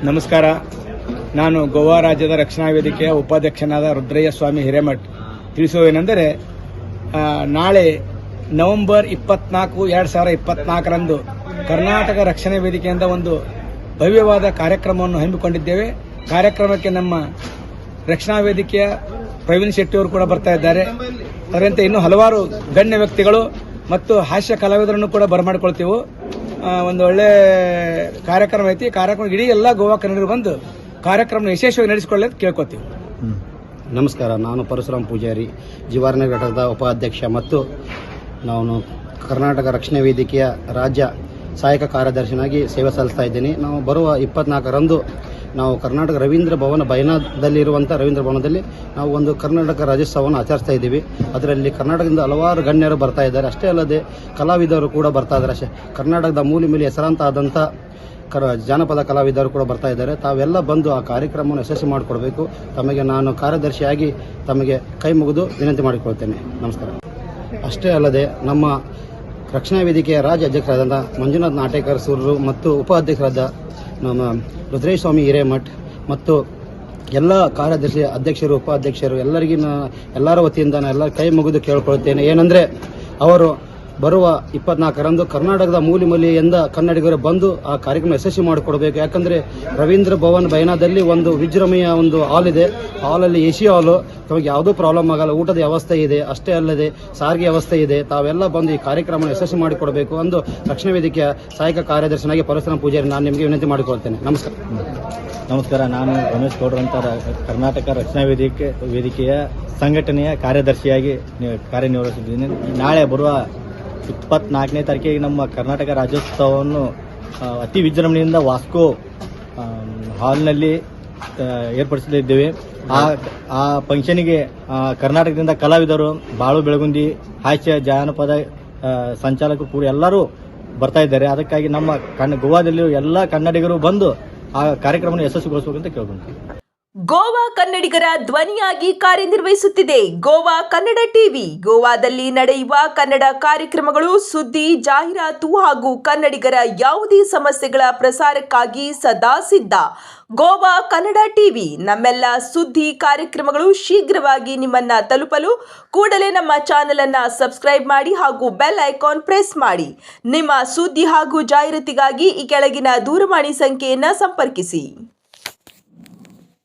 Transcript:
ನಮಸ್ಕಾರ. ನಾನು ಗೋವಾ ರಾಜ್ಯದ ರಕ್ಷಣಾ ವೇದಿಕೆಯ ಉಪಾಧ್ಯಕ್ಷನಾದ ರುದ್ರಯ್ಯ ಸ್ವಾಮಿ ಹಿರೇಮಠ್. ತಿಳಿಸುವುದೇನೆಂದರೆ, ನಾಳೆ ನವೆಂಬರ್ 24, 2024ರಂದು ಕರ್ನಾಟಕ ರಕ್ಷಣಾ ವೇದಿಕೆಯಿಂದ ಒಂದು ಭವ್ಯವಾದ ಕಾರ್ಯಕ್ರಮವನ್ನು ಹಮ್ಮಿಕೊಂಡಿದ್ದೇವೆ. ಕಾರ್ಯಕ್ರಮಕ್ಕೆ ನಮ್ಮ ರಕ್ಷಣಾ ವೇದಿಕೆಯ ಪ್ರವೀಣ್ ಶೆಟ್ಟಿ ಅವರು ಕೂಡ ಬರ್ತಾ ಇದ್ದಾರೆ. ಅದರಂತೆ ಇನ್ನೂ ಹಲವಾರು ಗಣ್ಯ ವ್ಯಕ್ತಿಗಳು ಮತ್ತು ಹಾಸ್ಯ ಕಲಾವಿದರನ್ನು ಕೂಡ ಬರಮಾಡಿಕೊಳ್ತೀವಿ. ಒಂದು ಒಳ್ಳೆ ಕಾರ್ಯಕ್ರಮ ಐತಿ. ಕಾರ್ಯಕ್ರಮ ಇಡೀ ಎಲ್ಲ ಗೋವಾ ಕನ್ನಡಿಗರು ಬಂದು ಕಾರ್ಯಕ್ರಮ ಯಶಸ್ವಿಯಾಗಿ ನಡೆಸಿಕೊಳ್ಳಿ ಅಂತ ಕೇಳ್ಕೊತೀವಿ. ನಮಸ್ಕಾರ. ನಾನು ಪರಶುರಾಮ್ ಪೂಜಾರಿ, ಜಿವಾರನಗರ ಘಟಕದ ಉಪಾಧ್ಯಕ್ಷ ಮತ್ತು ನಾನು ಕರ್ನಾಟಕ ರಕ್ಷಣಾ ವೇದಿಕೆಯ ರಾಜ್ಯ ಸಹಾಯಕ ಕಾರ್ಯದರ್ಶಿಯಾಗಿ ಸೇವೆ ಸಲ್ಲಿಸ್ತಾ ಇದ್ದೀನಿ. ನಾವು ಬರುವ 24ರಂದು ನಾವು ಕರ್ನಾಟಕ ರವೀಂದ್ರ ಭವನ ಬೈನಾದಲ್ಲಿರುವಂಥ ರವೀಂದ್ರ ಭವನದಲ್ಲಿ ನಾವು ಒಂದು ಕರ್ನಾಟಕ ರಾಜ್ಯೋತ್ಸವವನ್ನು ಆಚರಿಸ್ತಾ ಇದ್ದೀವಿ. ಅದರಲ್ಲಿ ಕರ್ನಾಟಕದಿಂದ ಹಲವಾರು ಗಣ್ಯರು ಬರ್ತಾ ಇದ್ದಾರೆ. ಅಷ್ಟೇ ಅಲ್ಲದೆ ಕಲಾವಿದರು ಕೂಡ ಬರ್ತಾ ಇದ್ದಾರೆ. ಕರ್ನಾಟಕದ ಮೂಲೆ ಹೆಸರಾಂತ ಆದಂಥ ಜಾನಪದ ಕಲಾವಿದರು ಕೂಡ ಬರ್ತಾ ಇದ್ದಾರೆ. ತಾವೆಲ್ಲ ಬಂದು ಆ ಕಾರ್ಯಕ್ರಮವನ್ನು ಯಶಸ್ವಿ ಮಾಡಿಕೊಡ್ಬೇಕು. ತಮಗೆ ನಾನು ಕಾರ್ಯದರ್ಶಿಯಾಗಿ ತಮಗೆ ಕೈ ಮುಗಿದು ವಿನಂತಿ ಮಾಡಿಕೊಳ್ತೇನೆ. ನಮಸ್ಕಾರ. ಅಷ್ಟೇ ಅಲ್ಲದೆ ನಮ್ಮ ರಕ್ಷಣಾ ವೇದಿಕೆಯ ರಾಜ್ಯ ಅಧ್ಯಕ್ಷರಾದಂಥ ಮಂಜುನಾಥ್ ನಾಟೇಕರ್ ಸೂರರು ಮತ್ತು ಉಪಾಧ್ಯಕ್ಷರಾದ ನಮ್ಮ ರುದ್ರಯ್ಯ ಸ್ವಾಮಿ ಹಿರೇಮಠ್ ಮತ್ತು ಎಲ್ಲ ಕಾರ್ಯದರ್ಶಿ ಅಧ್ಯಕ್ಷರು ಉಪಾಧ್ಯಕ್ಷರು ಎಲ್ಲರ ವತಿಯಿಂದ ನಾನು ಎಲ್ಲ ಕೈ ಮುಗಿದು ಕೇಳ್ಕೊಳ್ತೇನೆ. ಏನಂದರೆ ಅವರು ಬರುವ 24ರಂದು ಕರ್ನಾಟಕದ ಮೂಲೆಯಿಂದ ಕನ್ನಡಿಗರು ಬಂದು ಆ ಕಾರ್ಯಕ್ರಮ ಯಶಸ್ವಿ ಮಾಡಿಕೊಡ್ಬೇಕು. ಯಾಕಂದರೆ ರವೀಂದ್ರ ಭವನ್ ಬೈನಾದಲ್ಲಿ ಒಂದು ವಿಜೃಂಭಣೆಯ ಒಂದು ಹಾಲ್ ಇದೆ. ಹಾಲಲ್ಲಿ AC ಹಾಲು, ತಮಗೆ ಯಾವುದೂ ಪ್ರಾಬ್ಲಮ್ ಆಗಲ್ಲ. ಊಟದ ವ್ಯವಸ್ಥೆ ಇದೆ. ಅಷ್ಟೇ ಅಲ್ಲದೆ ಸಾರಿಗೆ ವ್ಯವಸ್ಥೆ ಇದೆ. ತಾವೆಲ್ಲ ಬಂದು ಈ ಕಾರ್ಯಕ್ರಮ ಯಶಸ್ವಿ ಮಾಡಿಕೊಡಬೇಕು ಎಂದು ರಕ್ಷಣಾ ವೇದಿಕೆಯ ಸಹಾಯಕ ಕಾರ್ಯದರ್ಶಿಯಾಗಿ ಪರಶುರಾಮ್ ಪೂಜಾರಿ ನಾನು ನಿಮಗೆ ವಿನಂತಿ ಮಾಡಿಕೊಳ್ತೇನೆ. ನಮಸ್ಕಾರ. ನಾನು ರಮೇಶ್ ಗೌಡ್ರು ಅಂತ ಕರ್ನಾಟಕ ರಕ್ಷಣಾ ವೇದಿಕೆಯ ಸಂಘಟನೆಯ ಕಾರ್ಯದರ್ಶಿಯಾಗಿ ಕಾರ್ಯನಿರ್ವಹಿಸಿದ್ದೀನಿ. ನಾಳೆ ಬರುವ 24ನೇ ತಾರೀಕಿಗೆ ನಮ್ಮ ಕರ್ನಾಟಕ ರಾಜ್ಯೋತ್ಸವವನ್ನು ಅತಿ ವಿಜೃಂಭಣೆಯಿಂದ ವಾಸ್ಕೋ ಹಾಲ್ನಲ್ಲಿ ಏರ್ಪಡಿಸಲಿದ್ದೇವೆ. ಆ ಫಂಕ್ಷನ್ಗೆ ಕರ್ನಾಟಕದಿಂದ ಕಲಾವಿದರು, ಬಾಳು ಬೆಳಗುಂದಿ, ಹಾಸ್ಯ ಜಾನಪದ ಸಂಚಾಲಕರು ಕೂಡ ಎಲ್ಲರೂ ಬರ್ತಾ ಇದ್ದಾರೆ. ಅದಕ್ಕಾಗಿ ನಮ್ಮ ಗೋವಾದಲ್ಲಿ ಎಲ್ಲ ಕನ್ನಡಿಗರು ಬಂದು ಆ ಕಾರ್ಯಕ್ರಮವನ್ನು ಯಶಸ್ವಿಗೊಳಿಸಬೇಕಂತ ಕೇಳ್ಕೊಂತೀವಿ. ಗೋವಾ ಕನ್ನಡಿಗರ ಧ್ವನಿಯಾಗಿ ಕಾರ್ಯನಿರ್ವಹಿಸುತ್ತಿದೆ ಗೋವಾ ಕನ್ನಡ ಟಿವಿ. ಗೋವಾದಲ್ಲಿ ನಡೆಯುವ ಕನ್ನಡ ಕಾರ್ಯಕ್ರಮಗಳು, ಸುದ್ದಿ, ಜಾಹೀರಾತು ಹಾಗೂ ಕನ್ನಡಿಗರ ಯಾವುದೇ ಸಮಸ್ಯೆಗಳ ಪ್ರಸಾರಕ್ಕಾಗಿ ಸದಾ ಸಿದ್ಧ. ಗೋವಾ ಕನ್ನಡ ಟಿವಿ. ನಮ್ಮೆಲ್ಲ ಸುದ್ದಿ ಕಾರ್ಯಕ್ರಮಗಳು ಶೀಘ್ರವಾಗಿ ನಿಮ್ಮನ್ನ ತಲುಪಲು ಕೂಡಲೇ ನಮ್ಮ ಚಾನೆಲ್ ಅನ್ನ ಸಬ್ಸ್ಕ್ರೈಬ್ ಮಾಡಿ ಹಾಗೂ ಬೆಲ್ ಐಕಾನ್ ಪ್ರೆಸ್ ಮಾಡಿ. ನಿಮ್ಮ ಸುದ್ದಿ ಹಾಗೂ ಜಾಹೀರಾತಿಗಾಗಿ ಈ ಕೆಳಗಿನ ದೂರವಾಣಿ ಸಂಖ್ಯೆಯನ್ನ ಸಂಪರ್ಕಿಸಿ.